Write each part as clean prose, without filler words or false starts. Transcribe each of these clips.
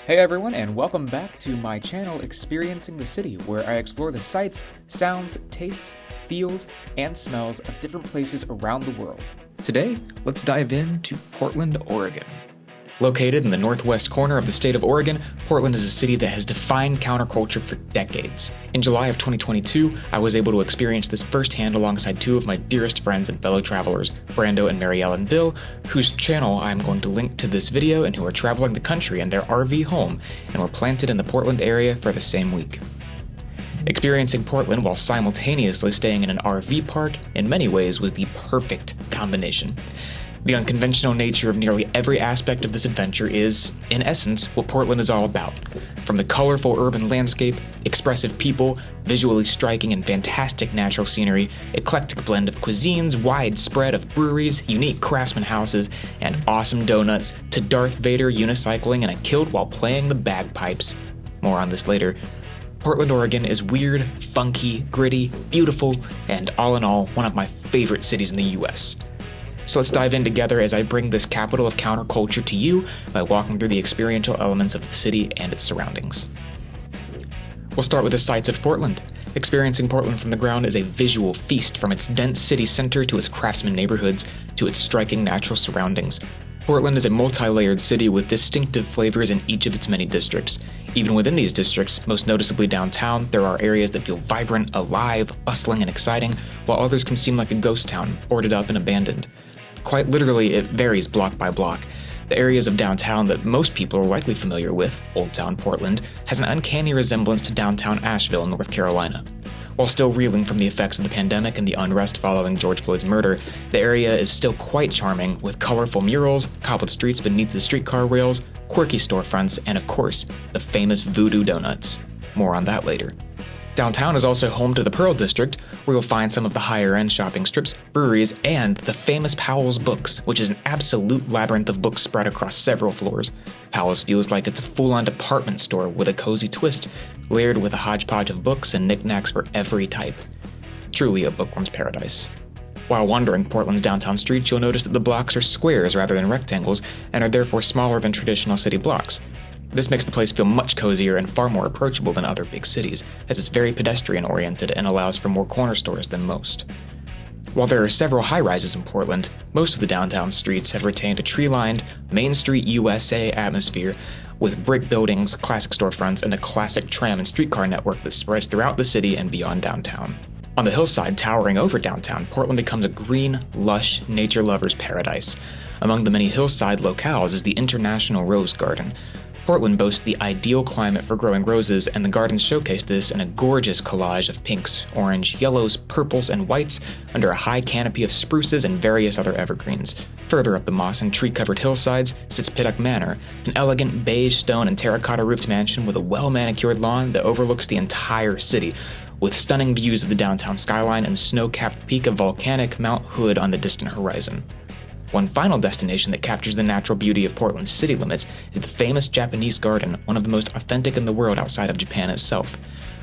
Hey everyone, and welcome back to my channel Experiencing the City, where I explore the sights, sounds, tastes, feels, and smells of different places around the world. Today, let's dive into Portland, Oregon. Located in the northwest corner of the state of Oregon, Portland is a city that has defined counterculture for decades. In July of 2022, I was able to experience this firsthand alongside two of my dearest friends and fellow travelers, Brando and Dill, whose channel I'm going to link to this video, and who are traveling the country in their RV home and were planted in the Portland area for the same week. Experiencing Portland while simultaneously staying in an RV park in many ways was the perfect combination. The unconventional nature of nearly every aspect of this adventure is, in essence, what Portland is all about. From the colorful urban landscape, expressive people, visually striking and fantastic natural scenery, eclectic blend of cuisines, wide spread of breweries, unique craftsman houses, and awesome donuts, to Darth Vader unicycling and a kilt while playing the bagpipes. More on this later. Portland, Oregon is weird, funky, gritty, beautiful, and all in all, one of my favorite cities in the US. So let's dive in together as I bring this capital of counterculture to you by walking through the experiential elements of the city and its surroundings. We'll start with the sights of Portland. Experiencing Portland from the ground is a visual feast, from its dense city center to its craftsman neighborhoods to its striking natural surroundings. Portland is a multi-layered city with distinctive flavors in each of its many districts. Even within these districts, most noticeably downtown, there are areas that feel vibrant, alive, bustling, and exciting, while others can seem like a ghost town, boarded up and abandoned. Quite literally, it varies block by block. The areas of downtown that most people are likely familiar with, Old Town Portland, has an uncanny resemblance to downtown Asheville, North Carolina. While still reeling from the effects of the pandemic and the unrest following George Floyd's murder, the area is still quite charming, with colorful murals, cobbled streets beneath the streetcar rails, quirky storefronts, and of course, the famous Voodoo Donuts. More on that later. Downtown is also home to the Pearl District, where you'll find some of the higher-end shopping strips, breweries, and the famous Powell's Books, which is an absolute labyrinth of books spread across several floors. Powell's feels like it's a full-on department store with a cozy twist, layered with a hodgepodge of books and knickknacks for every type. Truly a bookworm's paradise. While wandering Portland's downtown streets, you'll notice that the blocks are squares rather than rectangles, and are therefore smaller than traditional city blocks. This makes the place feel much cozier and far more approachable than other big cities, as it's very pedestrian-oriented and allows for more corner stores than most. While there are several high-rises in Portland, most of the downtown streets have retained a tree-lined, Main Street USA atmosphere, with brick buildings, classic storefronts, and a classic tram and streetcar network that spreads throughout the city and beyond downtown. On the hillside towering over downtown, Portland becomes a green, lush, nature lover's paradise. Among the many hillside locales is the International Rose Garden. Portland boasts the ideal climate for growing roses, and the gardens showcase this in a gorgeous collage of pinks, orange, yellows, purples, and whites under a high canopy of spruces and various other evergreens. Further up the moss and tree-covered hillsides sits Pittock Manor, an elegant beige stone and terracotta-roofed mansion with a well-manicured lawn that overlooks the entire city, with stunning views of the downtown skyline and snow-capped peak of volcanic Mount Hood on the distant horizon. One final destination that captures the natural beauty of Portland's city limits is the famous Japanese Garden, one of the most authentic in the world outside of Japan itself.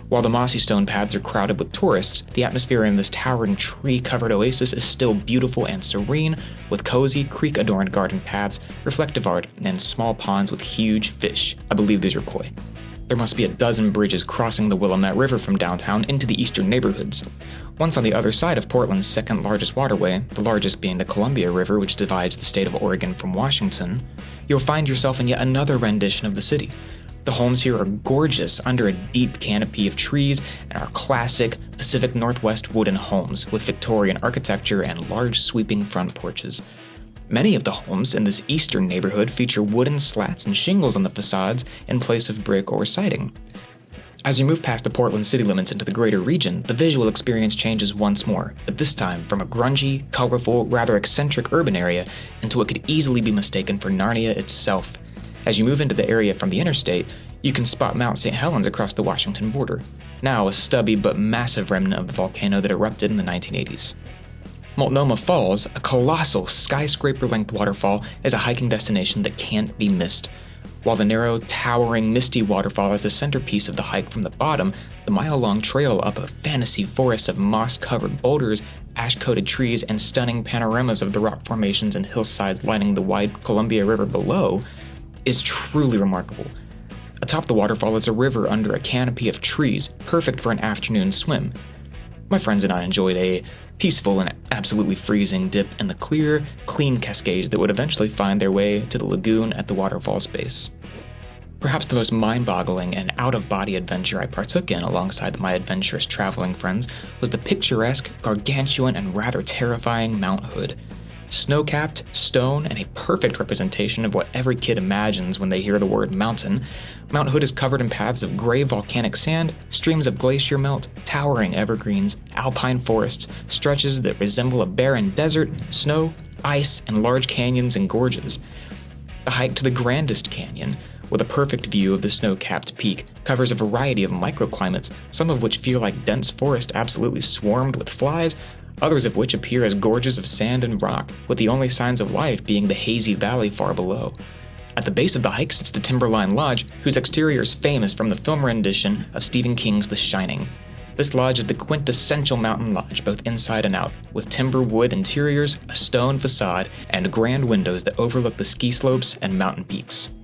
While the mossy stone paths are crowded with tourists, the atmosphere in this towering tree-covered oasis is still beautiful and serene, with cozy, creek-adorned garden paths, reflective art, and small ponds with huge fish. I believe these are koi. There must be a dozen bridges crossing the Willamette River from downtown into the eastern neighborhoods. Once on the other side of Portland's second largest waterway, the largest being the Columbia River, which divides the state of Oregon from Washington, you'll find yourself in yet another rendition of the city. The homes here are gorgeous under a deep canopy of trees and are classic Pacific Northwest wooden homes with Victorian architecture and large sweeping front porches. Many of the homes in this eastern neighborhood feature wooden slats and shingles on the facades in place of brick or siding. As you move past the Portland city limits into the greater region, the visual experience changes once more, but this time from a grungy, colorful, rather eccentric urban area into what could easily be mistaken for Narnia itself. As you move into the area from the interstate, you can spot Mount St. Helens across the Washington border, now a stubby but massive remnant of the volcano that erupted in the 1980s. Multnomah Falls, a colossal skyscraper-length waterfall, is a hiking destination that can't be missed. While the narrow, towering, misty waterfall is the centerpiece of the hike from the bottom, the mile-long trail up a fantasy forest of moss-covered boulders, ash-coated trees, and stunning panoramas of the rock formations and hillsides lining the wide Columbia River below is truly remarkable. Atop the waterfall is a river under a canopy of trees, perfect for an afternoon swim. My friends and I enjoyed a peaceful and absolutely freezing dip in the clear, clean cascades that would eventually find their way to the lagoon at the waterfall's base. Perhaps the most mind-boggling and out-of-body adventure I partook in alongside my adventurous traveling friends was the picturesque, gargantuan, and rather terrifying Mount Hood. Snow-capped, stone, and a perfect representation of what every kid imagines when they hear the word mountain, Mount Hood is covered in paths of gray volcanic sand, streams of glacier melt, towering evergreens, alpine forests, stretches that resemble a barren desert, snow, ice, and large canyons and gorges. The hike to the grandest canyon, with a perfect view of the snow-capped peak, covers a variety of microclimates, some of which feel like dense forest absolutely swarmed with flies, others of which appear as gorges of sand and rock, with the only signs of life being the hazy valley far below. At the base of the hike sits the Timberline Lodge, whose exterior is famous from the film rendition of Stephen King's The Shining. This lodge is the quintessential mountain lodge, both inside and out, with timber wood interiors, a stone facade, and grand windows that overlook the ski slopes and mountain peaks.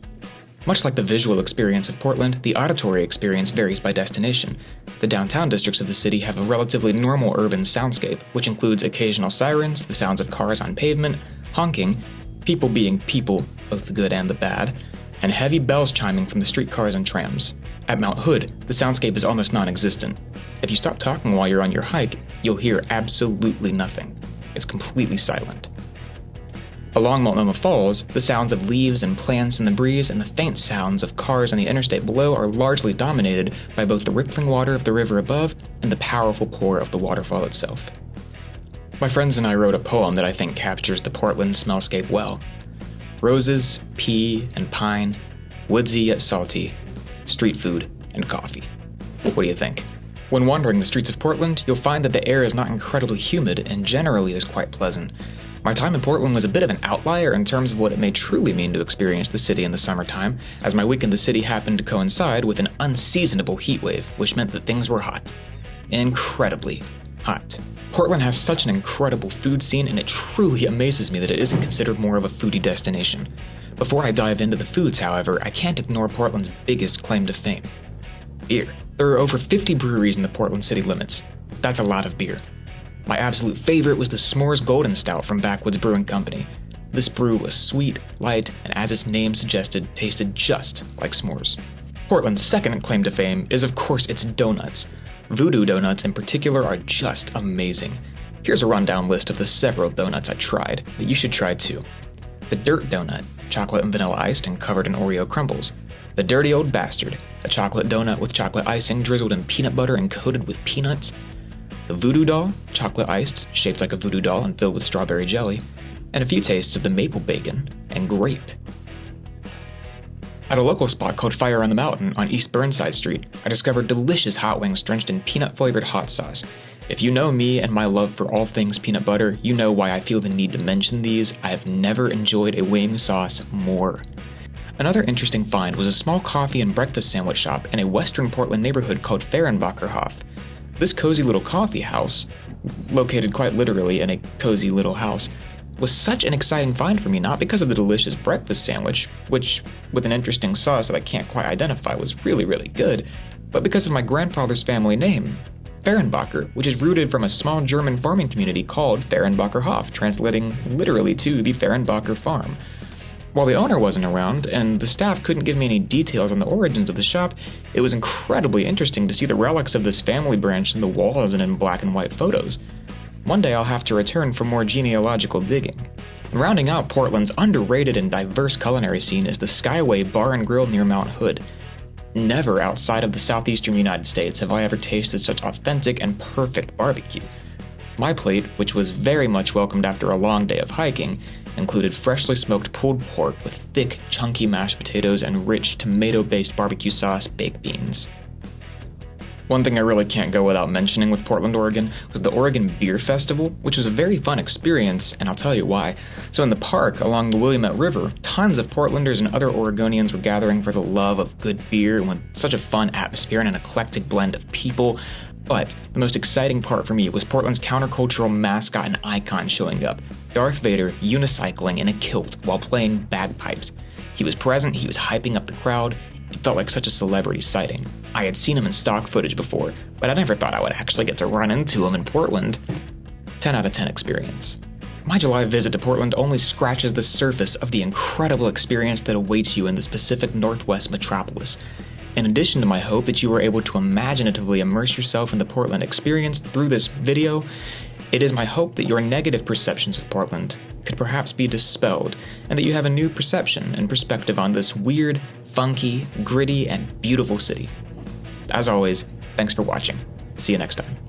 Much like the visual experience of Portland, the auditory experience varies by destination. The downtown districts of the city have a relatively normal urban soundscape, which includes occasional sirens, the sounds of cars on pavement, honking, people being people, both the good and the bad, and heavy bells chiming from the streetcars and trams. At Mount Hood, the soundscape is almost non-existent. If you stop talking while you're on your hike, you'll hear absolutely nothing. It's completely silent. Along Multnomah Falls, the sounds of leaves and plants in the breeze and the faint sounds of cars on the interstate below are largely dominated by both the rippling water of the river above and the powerful pour of the waterfall itself. My friends and I wrote a poem that I think captures the Portland smellscape well. Roses, pea, and pine, woodsy yet salty, street food, and coffee. What do you think? When wandering the streets of Portland, you'll find that the air is not incredibly humid and generally is quite pleasant. My time in Portland was a bit of an outlier in terms of what it may truly mean to experience the city in the summertime, as my week in the city happened to coincide with an unseasonable heat wave, which meant that things were hot. Incredibly hot. Portland has such an incredible food scene, and it truly amazes me that it isn't considered more of a foodie destination. Before I dive into the foods, however, I can't ignore Portland's biggest claim to fame: beer. There are over 50 breweries in the Portland city limits. That's a lot of beer. My absolute favorite was the S'mores Golden Stout from Backwoods Brewing Company. This brew was sweet, light, and as its name suggested, tasted just like s'mores. Portland's second claim to fame is, of course, its donuts. Voodoo donuts in particular are just amazing. Here's a rundown list of the several donuts I tried that you should try too. The Dirt Donut, chocolate and vanilla iced and covered in Oreo crumbles. The Dirty Old Bastard, a chocolate donut with chocolate icing drizzled in peanut butter and coated with peanuts. The Voodoo Doll, chocolate iced, shaped like a voodoo doll and filled with strawberry jelly, and a few tastes of the maple bacon and grape. At a local spot called Fire on the Mountain on East Burnside Street, I discovered delicious hot wings drenched in peanut-flavored hot sauce. If you know me and my love for all things peanut butter, you know why I feel the need to mention these. I have never enjoyed a wing sauce more. Another interesting find was a small coffee and breakfast sandwich shop in a western Portland neighborhood called Fehrenbacherhof. This cozy little coffee house, located quite literally in a cozy little house, was such an exciting find for me, not because of the delicious breakfast sandwich, which, with an interesting sauce that I can't quite identify, was really, really good, but because of my grandfather's family name, Fehrenbacher, which is rooted from a small German farming community called Fehrenbacherhof, translating literally to the Fehrenbacher farm. While the owner wasn't around, and the staff couldn't give me any details on the origins of the shop, it was incredibly interesting to see the relics of this family branch in the walls and in black and white photos. One day I'll have to return for more genealogical digging. Rounding out Portland's underrated and diverse culinary scene is the Skyway Bar and Grill near Mount Hood. Never outside of the southeastern United States have I ever tasted such authentic and perfect barbecue. My plate, which was very much welcomed after a long day of hiking, included freshly smoked pulled pork with thick, chunky mashed potatoes and rich tomato-based barbecue sauce baked beans. One thing I really can't go without mentioning with Portland, Oregon, was the Oregon Beer Festival, which was a very fun experience, and I'll tell you why. So in the park along the Willamette River, tons of Portlanders and other Oregonians were gathering for the love of good beer and with such a fun atmosphere and an eclectic blend of people. But the most exciting part for me was Portland's countercultural mascot and icon showing up, Darth Vader unicycling in a kilt while playing bagpipes. He was present, he was hyping up the crowd, He felt like such a celebrity sighting. I had seen him in stock footage before, but I never thought I would actually get to run into him in Portland. 10 out of 10 experience. My July visit to Portland only scratches the surface of the incredible experience that awaits you in this Pacific Northwest metropolis. In addition to my hope that you were able to imaginatively immerse yourself in the Portland experience through this video, it is my hope that your negative perceptions of Portland could perhaps be dispelled, and that you have a new perception and perspective on this weird, funky, gritty, and beautiful city. As always, thanks for watching. See you next time.